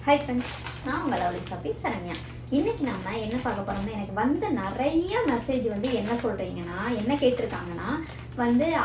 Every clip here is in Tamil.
Hi friends, நான் உங்க லவ்லி ஷாப்பி சரண்யா. இன்னைக்கு நம்ம என்ன பார்க்க போறோம்னா, எனக்கு வந்த நிறைய மெசேஜ் வந்து என்ன சொல்றீங்கன்னா, என்ன கேட்டிருக்காங்கன்னா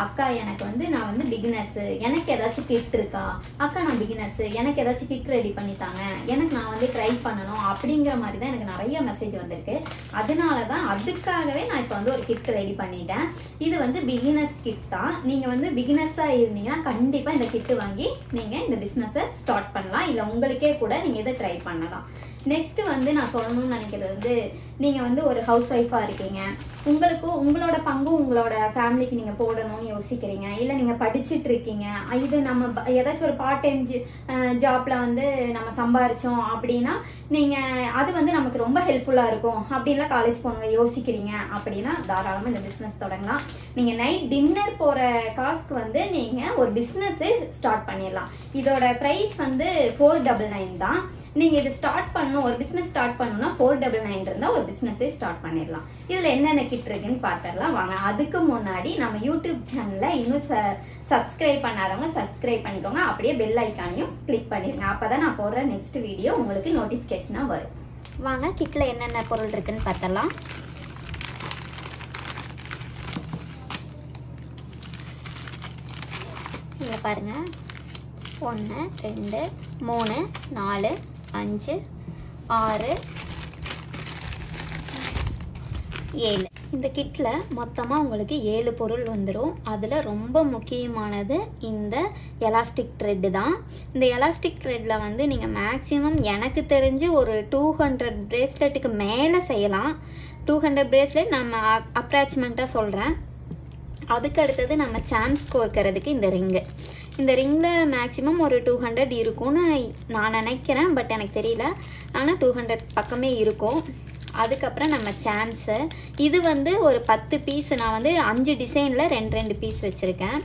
அக்கா எனக்கு நான் பிகினர்ஸ், எனக்கு ஏதாச்சும் கிட் இருக்கா, அக்கா நான் பிகினர்ஸ், எனக்கு ஏதாச்சும் கிட் ரெடி பண்ணித்தாங்க, எனக்கு நான் ட்ரை பண்ணணும் அப்படிங்கிற மாதிரி தான் எனக்கு நிறைய மெசேஜ் வந்திருக்கு. அதனால தான் அதுக்காகவே நான் இப்போ ஒரு கிட் ரெடி பண்ணிட்டேன். இது பிகினர்ஸ் கிட் தான். நீங்க பிகினர்ஸா இருந்தீங்கன்னா கண்டிப்பா இந்த கிட் வாங்கி நீங்க இந்த பிசினஸை ஸ்டார்ட் பண்ணலாம். இல்ல உங்களுக்கே கூட நீங்க இதை ட்ரை பண்ணலாம். நெக்ஸ்ட் நான் சொல்லணும்னு நினைக்கிறது நீங்க ஒரு ஹவுஸ் ஒய்ஃபா இருக்கீங்க, உங்களோட பங்கு உங்களோட ஃபேமிலிக்கு நீங்க போடணும்னு யோசிக்கிறீங்க, இல்ல நீங்க படிச்சுட்டு இருக்கீங்க, இது நம்ம ஏதாச்சும் ஒரு பார்ட் டைம் ஜாப்ல நம்ம சம்பாரிச்சோம் அப்படின்னா நீங்க அது நமக்கு ரொம்ப ஹெல்ப்ஃபுல்லா இருக்கும் அப்படின்லாம் காலேஜ் போனவங்க யோசிக்கிறீங்க அப்படின்னா தாராளமா இந்த பிசினஸ் தொடங்கலாம். நீங்க நைட் டின்னர் போற காசுக்கு நீங்க ஒரு பிசினஸ் ஸ்டார்ட் பண்ணிடலாம். இதோட பிரைஸ் 499 தான். நீங்க இது ஸ்டார்ட் பண்ணணும், ஒரு பிசினஸ் ஸ்டார்ட் பண்ணணும்னா 499 இருந்தா ஒரு பிசினஸே ஸ்டார்ட் பண்ணிடலாம். இதுல என்னென்ன கிட் இருக்குன்னு பார்த்துடலாம் வாங்க. அதுக்கு முன்னாடி நம்ம யூடியூப் சேனல்ல இன்னும் சப்ஸ்கிரைப் பண்ணாதவங்க சப்ஸ்கிரைப் பண்ணிக்கோங்க. அப்படியே பெல் ஐக்கானையும் கிளிக் பண்ணிருங்க. அப்பதான் நான் போடுற நெக்ஸ்ட் வீடியோ உங்களுக்கு நோட்டிபிகேஷனா வரும். வாங்க கிட்ல என்னென்ன பொருள் இருக்குன்னு பார்த்தலாம். இங்க பாருங்க, 1 2 3 4 5 6 7. இந்த கிட்ல மொத்தமா உங்களுக்கு 7 பொருள் வந்துடும். அதுல ரொம்ப முக்கியமானது இந்த எலாஸ்டிக் த்ரெட் தான். இந்த எலாஸ்டிக் த்ரெட்ல நீங்க மேக்ஸிமம் எனக்கு தெரிஞ்சு ஒரு 200 பிரேஸ்லெட்டுக்கு மேல செய்யலாம். 200 பிரேஸ்லெட் நம்ம அப்ராக்சிமேட்டா சொல்றேன். அதுக்கு அடுத்தது நம்ம சாம்ஸ் கோர்க்கிறதுக்கு இந்த ரிங்கு. இந்த ரிங்கில் மேக்ஸிமம் ஒரு 200 இருக்கும்னு நான் நினைக்கிறேன், பட் எனக்கு தெரியல. ஆனால் 200 பக்கமே இருக்கும். அதுக்கப்புறம் நம்ம சாம்ஸு, இது ஒரு 10 பீஸ், நான் 5 டிசைனில் 2 பீஸ் வச்சுருக்கேன்.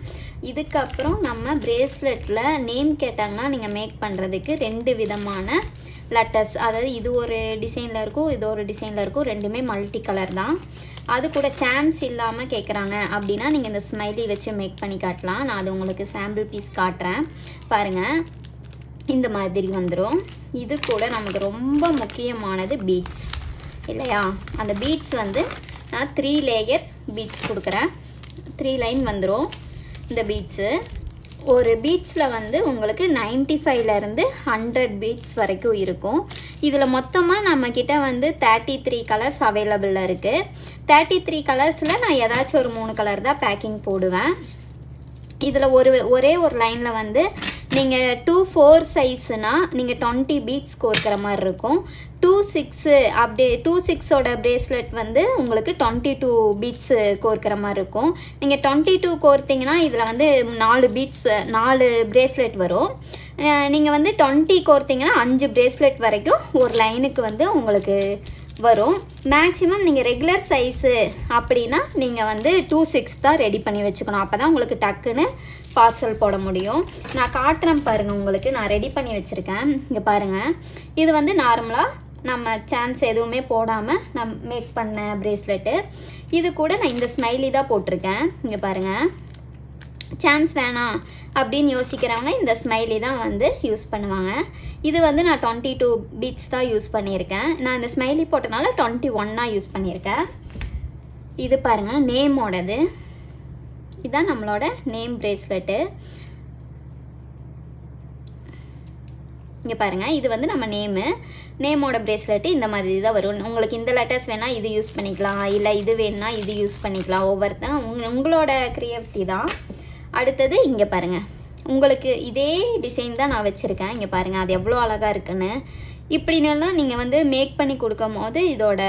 இதுக்கப்புறம் நம்ம பிரேஸ்லெட்டில் நேம் கேட்டாங்கன்னா நீங்கள் மேக் பண்ணுறதுக்கு 2 விதமான லெட்டர்ஸ், அதாவது இது ஒரு டிசைனில் இருக்கும், இது ஒரு டிசைனில் இருக்கும், ரெண்டுமே மல்டி கலர் தான். அது கூட சாம்ஸ் இல்லாமல் கேட்குறாங்க அப்படின்னா நீங்கள் இந்த ஸ்மைலி வச்சு மேக் பண்ணி காட்டலாம். நான் அது உங்களுக்கு சாம்பிள் பீஸ் காட்டுறேன் பாருங்கள். இந்த மாதிரி வந்துடும். இது கூட நமக்கு ரொம்ப முக்கியமானது பீட்ஸ் இல்லையா? அந்த பீட்ஸ் நான் 3 லேயர் பீட்ஸ் கொடுக்குறேன். 3 லைன் வந்துடும் இந்த பீட்ஸு. ஒரு பீட்ஸில் உங்களுக்கு 95லேருந்து 100 பீட்ஸ் வரைக்கும் இருக்கும். இதில் மொத்தமாக நம்மக்கிட்ட 33 கலர்ஸ் அவைலபிளில் இருக்குது. 33 கலர்ஸில் நான் ஏதாச்சும் ஒரு 3 கலர் தான் பேக்கிங் போடுவேன். இதில் ஒரே ஒரு லைனில் நீங்கள் 2-4 சைஸ்னா நீங்கள் 20 பீட்ஸ் கோர்க்கிற மாதிரி இருக்கும். 2-6 அப்படியே 2-6ஓட பிரேஸ்லெட் உங்களுக்கு 22 பீட்ஸ் கோர்க்கிற மாதிரி இருக்கும். நீங்கள் 22 கோர்த்திங்கன்னா இதில் 4 பீட்ஸ் 4 பிரேஸ்லெட் வரும். நீங்கள் 20 கோர்த்திங்கன்னா 5 பிரேஸ்லெட் வரைக்கும் ஒரு லைனுக்கு உங்களுக்கு வரும். மேக்ஸிமம் நீங்கள் ரெகுலர் சைஸு அப்படின்னா நீங்கள் 2-6 தான் ரெடி பண்ணி வச்சுக்கணும். அப்போ தான் உங்களுக்கு டக்குன்னு பார்சல் போட முடியும். நான் காட்டுறேன் பாருங்கள், உங்களுக்கு நான் ரெடி பண்ணி வச்சுருக்கேன். இங்கே பாருங்கள், இது நார்மலாக நம்ம சான்ஸ் எதுவுமே போடாமல் நான் மேக் பண்ண பிரேஸ்லெட்டு. இது கூட நான் இந்த ஸ்மைலி தான் போட்டிருக்கேன். இங்கே பாருங்கள், சான்ஸ் வேணாம் அப்படின்னு யோசிக்கிறவங்க இந்த ஸ்மைலி தான் யூஸ் பண்ணுவாங்க. இது நான் 22 பீட்ஸ் தான் யூஸ் பண்ணியிருக்கேன். நான் இந்த ஸ்மைலி போட்டனால 21 யூஸ் பண்ணியிருக்கேன். இது பாருங்கள் நேமோடது, இதுதான் நம்மளோட நேம் பிரேஸ்லெட்டு. இங்கே பாருங்கள், இது நம்ம நேமோட பிரேஸ்லெட்டு இந்த மாதிரி தான் வரும். உங்களுக்கு இந்த லெட்டர்ஸ் வேணால் இது யூஸ் பண்ணிக்கலாம், இல்லை இது வேணுன்னா இது யூஸ் பண்ணிக்கலாம். ஒவ்வொருத்தன் உங்களோட கிரியேட்டிவிட்டி தான். அடுத்தது இங்கே பாருங்கள், உங்களுக்கு இதே டிசைன் தான் நான் வச்சுருக்கேன். இங்கே பாருங்கள் அது எவ்வளோ அழகாக இருக்குன்னு. இப்படின்னு நீங்கள் மேக் பண்ணி கொடுக்கும் போது இதோட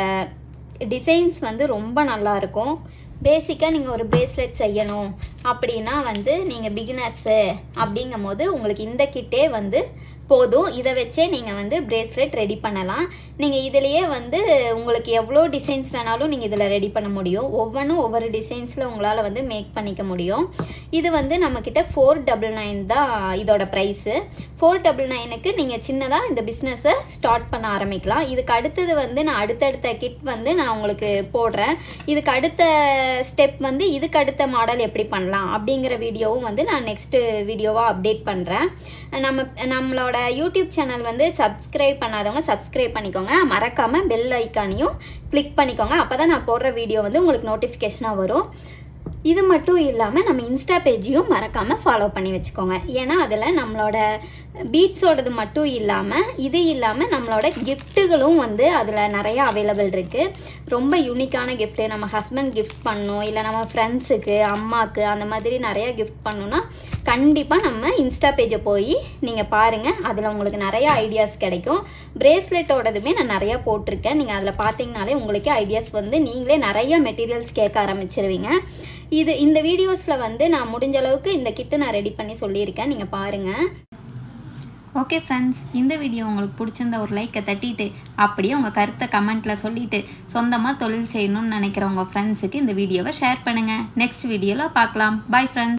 டிசைன்ஸ் ரொம்ப நல்லாயிருக்கும். பேசிக்காக நீங்கள் ஒரு பிரேஸ்லெட் செய்யணும் அப்படின்னா நீங்கள் பிகினர்ஸு அப்படிங்கும் போது உங்களுக்கு இந்த கிட்டே போதும். இதை வச்சே நீங்கள் வந்து பிரேஸ்லெட் ரெடி பண்ணலாம். நீங்கள் இதிலேயே வந்து உங்களுக்கு எவ்வளோ டிசைன்ஸ் வேணாலும் நீங்கள் இதில் ரெடி பண்ண முடியும். ஒவ்வொன்றும் ஒவ்வொரு டிசைன்ஸில் உங்களால் வந்து மேக் பண்ணிக்க முடியும். இது வந்து நம்மக்கிட்ட 499 தான் இதோட ப்ரைஸு. 499க்கு நீங்கள் சின்னதாக இந்த பிஸ்னஸை ஸ்டார்ட் பண்ண ஆரம்பிக்கலாம். இதுக்கு அடுத்தது வந்து நான் அடுத்தடுத்த கிட் வந்து நான் உங்களுக்கு போடுறேன். இதுக்கு அடுத்த ஸ்டெப் வந்து இதுக்கு அடுத்த மாடல் எப்படி பண்ணலாம் அப்படிங்கிற வீடியோவும் வந்து நான் நெக்ஸ்ட்டு வீடியோவாக அப்டேட் பண்ணுறேன். நம்மளோட யூடியூப் சேனல் வந்து சப்ஸ்கிரைப் பண்ணாதவங்க சப்ஸ்கிரைப் பண்ணிக்கோங்க. மறக்காமல் பெல் ஐக்கானையும் கிளிக் பண்ணிக்கோங்க. அப்போ தான் நான் போடுற வீடியோ வந்து உங்களுக்கு நோட்டிஃபிகேஷனாக வரும். இது மட்டும் இல்லாமல் நம்ம இன்ஸ்டா பேஜையும் மறக்காமல் ஃபாலோ பண்ணி வச்சுக்கோங்க. ஏன்னா அதில் நம்மளோட பீட்ஸோடது மட்டும் இல்லாமல் இது இல்லாமல் நம்மளோட கிஃப்ட்டுகளும் வந்து அதில் நிறையா அவைலபிள் இருக்குது. ரொம்ப யூனிக்கான கிஃப்ட்டு நம்ம ஹஸ்பண்ட் கிஃப்ட் பண்ணணும், இல்லை நம்ம ஃப்ரெண்ட்ஸுக்கு அம்மாவுக்கு அந்த மாதிரி நிறையா கிஃப்ட் பண்ணணும்னா கண்டிப்பாக நம்ம இன்ஸ்டா பேஜை போய் நீங்கள் பாருங்கள். அதில் உங்களுக்கு நிறையா ஐடியாஸ் கிடைக்கும். பிரேஸ்லெட்டோடதுமே நான் நிறையா போட்டிருக்கேன். நீங்கள் அதில் பார்த்தீங்கனாலே உங்களுக்கே ஐடியாஸ் வந்து நீங்களே நிறைய மெட்டீரியல்ஸ் கேட்க ஆரம்பிச்சிருவீங்க. இந்த வீடியோஸில் வந்து நான் முடிஞ்ச அளவுக்கு இந்த கிட்டு நான் ரெடி பண்ணி சொல்லியிருக்கேன். நீங்கள் பாருங்கள். ஓகே ஃப்ரெண்ட்ஸ், இந்த வீடியோ உங்களுக்கு பிடிச்சிருந்த ஒரு லைக்கை தட்டிட்டு அப்படியே உங்கள் கருத்தை கமெண்ட்டில் சொல்லிவிட்டு சொந்தமாக தொழில் செய்யணும்னு நினைக்கிறவங்க ஃப்ரெண்ட்ஸுக்கு இந்த வீடியோவை ஷேர் பண்ணுங்கள். நெக்ஸ்ட் வீடியோவில் பார்க்கலாம். Bye friends.